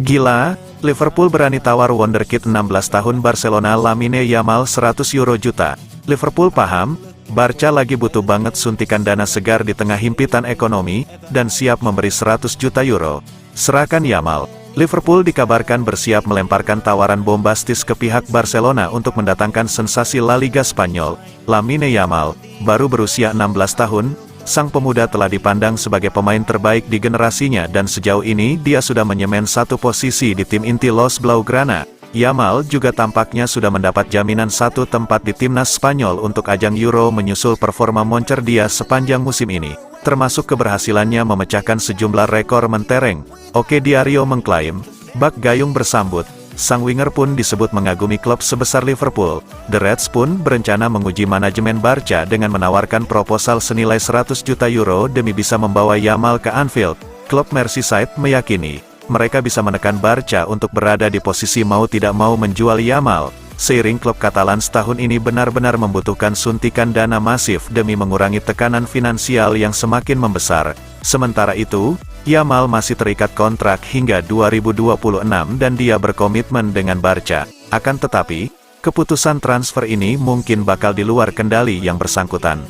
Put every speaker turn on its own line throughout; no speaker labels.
Gila, Liverpool berani tawar wonderkid 16 tahun Barcelona Lamine Yamal 100 euro juta. Liverpool paham, Barca lagi butuh banget suntikan dana segar di tengah himpitan ekonomi, dan siap memberi 100 juta euro. Serahkan Yamal. Liverpool dikabarkan bersiap melemparkan tawaran bombastis ke pihak Barcelona untuk mendatangkan sensasi La Liga Spanyol, Lamine Yamal. Baru berusia 16 tahun, sang pemuda telah dipandang sebagai pemain terbaik di generasinya dan sejauh ini dia sudah menyemen satu posisi di tim inti Los Blaugrana. Yamal juga tampaknya sudah mendapat jaminan satu tempat di timnas Spanyol untuk ajang Euro menyusul performa moncer dia sepanjang musim ini, termasuk keberhasilannya memecahkan sejumlah rekor mentereng. Oke, Diario mengklaim, bak gayung bersambut. Sang winger pun disebut mengagumi klub sebesar Liverpool. The Reds pun berencana menguji manajemen Barca dengan menawarkan proposal senilai 100 juta euro demi bisa membawa Yamal ke Anfield. Klub Merseyside meyakini mereka bisa menekan Barca untuk berada di posisi mau tidak mau menjual Yamal. Seiring klub Katalan setahun ini benar-benar membutuhkan suntikan dana masif demi mengurangi tekanan finansial yang semakin membesar. Sementara itu, Yamal masih terikat kontrak hingga 2026 dan dia berkomitmen dengan Barca. Akan tetapi, keputusan transfer ini mungkin bakal di luar kendali yang bersangkutan.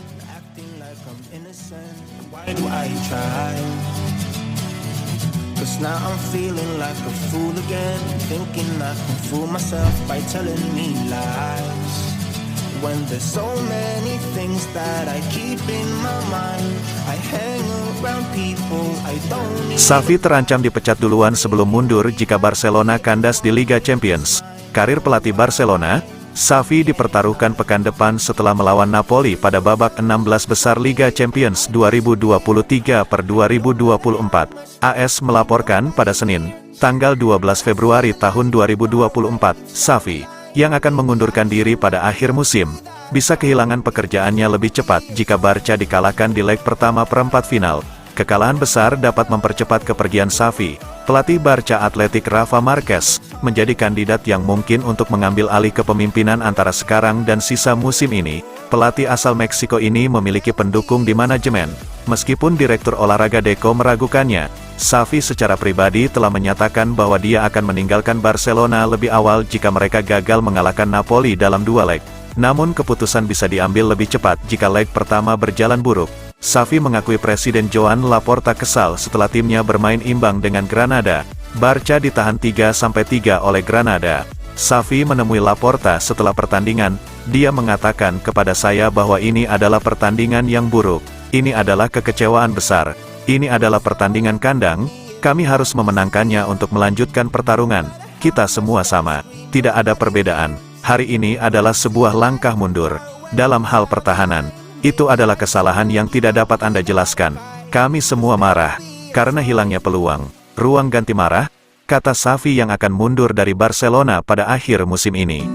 When there's so many things that I keep in my mind, I hang around people I don't need.
Xavi terancam dipecat duluan sebelum mundur jika Barcelona kandas di Liga Champions. Karir pelatih Barcelona, Xavi dipertaruhkan pekan depan setelah melawan Napoli pada babak 16 besar Liga Champions 2023/2024. AS melaporkan pada Senin, tanggal 12 Februari tahun 2024, Xavi, yang akan mengundurkan diri pada akhir musim, bisa kehilangan pekerjaannya lebih cepat jika Barca dikalahkan di leg pertama perempat final. Kekalahan besar dapat mempercepat kepergian Xavi. Pelatih Barca Athletic Rafa Marquez menjadi kandidat yang mungkin untuk mengambil alih kepemimpinan antara sekarang dan sisa musim ini. Pelatih asal Meksiko ini memiliki pendukung di manajemen. Meskipun Direktur Olahraga Deco meragukannya, Xavi secara pribadi telah menyatakan bahwa dia akan meninggalkan Barcelona lebih awal jika mereka gagal mengalahkan Napoli dalam 2 leg. Namun keputusan bisa diambil lebih cepat jika leg pertama berjalan buruk. Xavi mengakui Presiden Joan Laporta kesal setelah timnya bermain imbang dengan Granada. Barca ditahan 3-3 oleh Granada. Xavi menemui Laporta setelah pertandingan. Dia mengatakan kepada saya bahwa ini adalah pertandingan yang buruk. Ini adalah kekecewaan besar. Ini adalah pertandingan kandang, kami harus memenangkannya untuk melanjutkan pertarungan. Kita semua sama, tidak ada perbedaan. Hari ini adalah sebuah langkah mundur. Dalam hal pertahanan, itu adalah kesalahan yang tidak dapat Anda jelaskan. Kami semua marah, karena hilangnya peluang. Ruang ganti marah, kata Xavi yang akan mundur dari Barcelona pada akhir musim ini.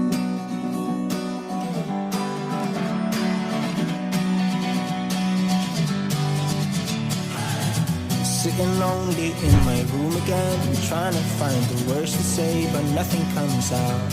Sitting lonely in my room again, trying to find the words to say, but nothing comes out.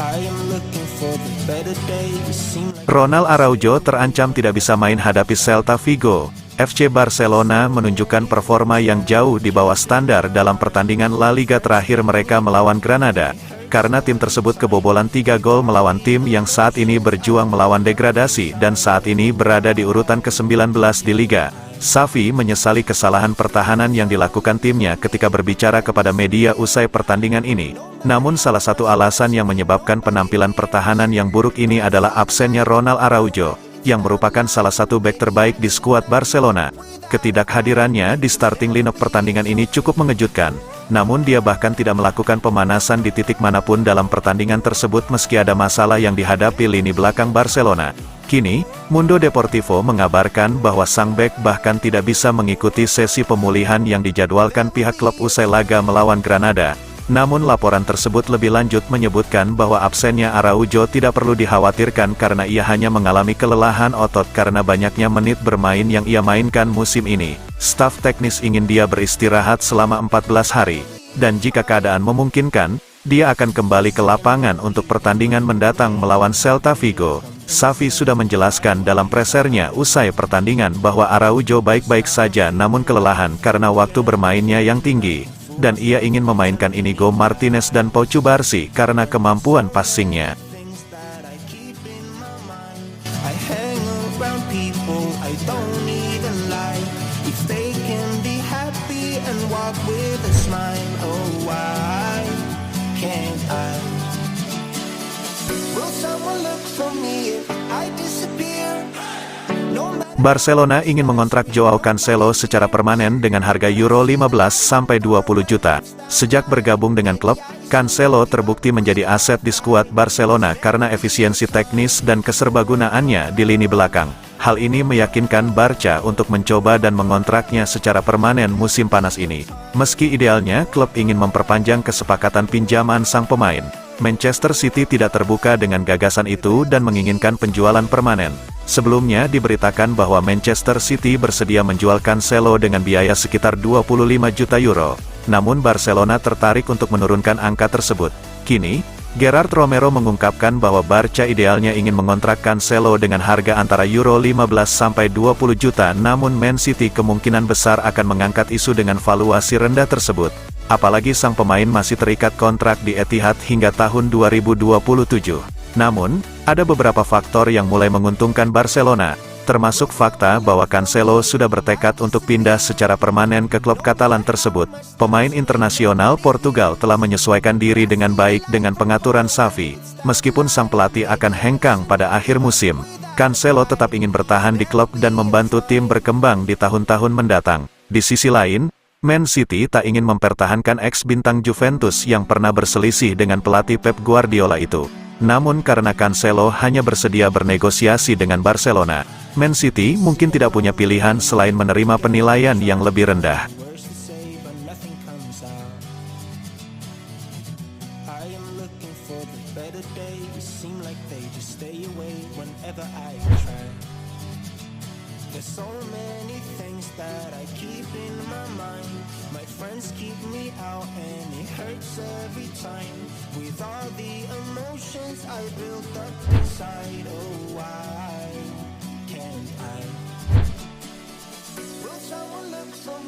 I am looking for the better days.
Ronald Araujo terancam tidak bisa main hadapi Celta Vigo. FC Barcelona menunjukkan performa yang jauh di bawah standar dalam pertandingan La Liga terakhir mereka melawan Granada, karena tim tersebut kebobolan 3 gol melawan tim yang saat ini berjuang melawan degradasi dan saat ini berada di urutan ke-19 di Liga. Xavi menyesali kesalahan pertahanan yang dilakukan timnya ketika berbicara kepada media usai pertandingan ini. Namun salah satu alasan yang menyebabkan penampilan pertahanan yang buruk ini adalah absennya Ronald Araujo, yang merupakan salah satu bek terbaik di skuad Barcelona. Ketidakhadirannya di starting lineup pertandingan ini cukup mengejutkan. Namun dia bahkan tidak melakukan pemanasan di titik manapun dalam pertandingan tersebut meski ada masalah yang dihadapi lini belakang Barcelona. Kini, Mundo Deportivo mengabarkan bahwa sang bek bahkan tidak bisa mengikuti sesi pemulihan yang dijadwalkan pihak klub usai laga melawan Granada. Namun laporan tersebut lebih lanjut menyebutkan bahwa absennya Araujo tidak perlu dikhawatirkan karena ia hanya mengalami kelelahan otot karena banyaknya menit bermain yang ia mainkan musim ini. Staf teknis ingin dia beristirahat selama 14 hari, dan jika keadaan memungkinkan, dia akan kembali ke lapangan untuk pertandingan mendatang melawan Celta Vigo. Xavi sudah menjelaskan dalam presernya usai pertandingan bahwa Araujo baik-baik saja namun kelelahan karena waktu bermainnya yang tinggi, dan ia ingin memainkan Inigo Martinez dan Pau Cubarsí karena kemampuan passingnya.
things that I keep in my mind. I hang around people I don't even like. If they can be happy and walk with a smile, oh why can't I? Will someone look for me if I disappear? No matter
Barcelona ingin mengontrak Joao Cancelo secara permanen dengan harga Euro 15-20 juta. Sejak bergabung dengan klub, Cancelo terbukti menjadi aset di skuad Barcelona karena efisiensi teknis dan keserbagunaannya di lini belakang. Hal ini meyakinkan Barca untuk mencoba dan mengontraknya secara permanen musim panas ini. Meski idealnya klub ingin memperpanjang kesepakatan pinjaman sang pemain, Manchester City tidak terbuka dengan gagasan itu dan menginginkan penjualan permanen. Sebelumnya diberitakan bahwa Manchester City bersedia menjual Cancelo dengan biaya sekitar 25 juta euro. Namun Barcelona tertarik untuk menurunkan angka tersebut. Kini, Gerard Romero mengungkapkan bahwa Barca idealnya ingin mengontrak Cancelo dengan harga antara Euro 15-20 juta, namun Man City kemungkinan besar akan mengangkat isu dengan valuasi rendah tersebut. Apalagi sang pemain masih terikat kontrak di Etihad hingga tahun 2027. Namun, ada beberapa faktor yang mulai menguntungkan Barcelona, termasuk fakta bahwa Cancelo sudah bertekad untuk pindah secara permanen ke klub Katalan tersebut. Pemain internasional Portugal telah menyesuaikan diri dengan baik dengan pengaturan Xavi. Meskipun sang pelatih akan hengkang pada akhir musim, Cancelo tetap ingin bertahan di klub dan membantu tim berkembang di tahun-tahun mendatang. Di sisi lain, Man City tak ingin mempertahankan ex-bintang Juventus yang pernah berselisih dengan pelatih Pep Guardiola itu. Namun karena Cancelo hanya bersedia bernegosiasi dengan Barcelona, Man City mungkin tidak punya pilihan selain menerima penilaian yang lebih rendah.
words to say, but nothing comes out. I am looking for the better days. Seem like they just stay away whenever I try. There's so many things that I keep in my mind. My friends keep me out and it hurts every time. With all the emotions I built up inside, oh why can't I? Will someone look for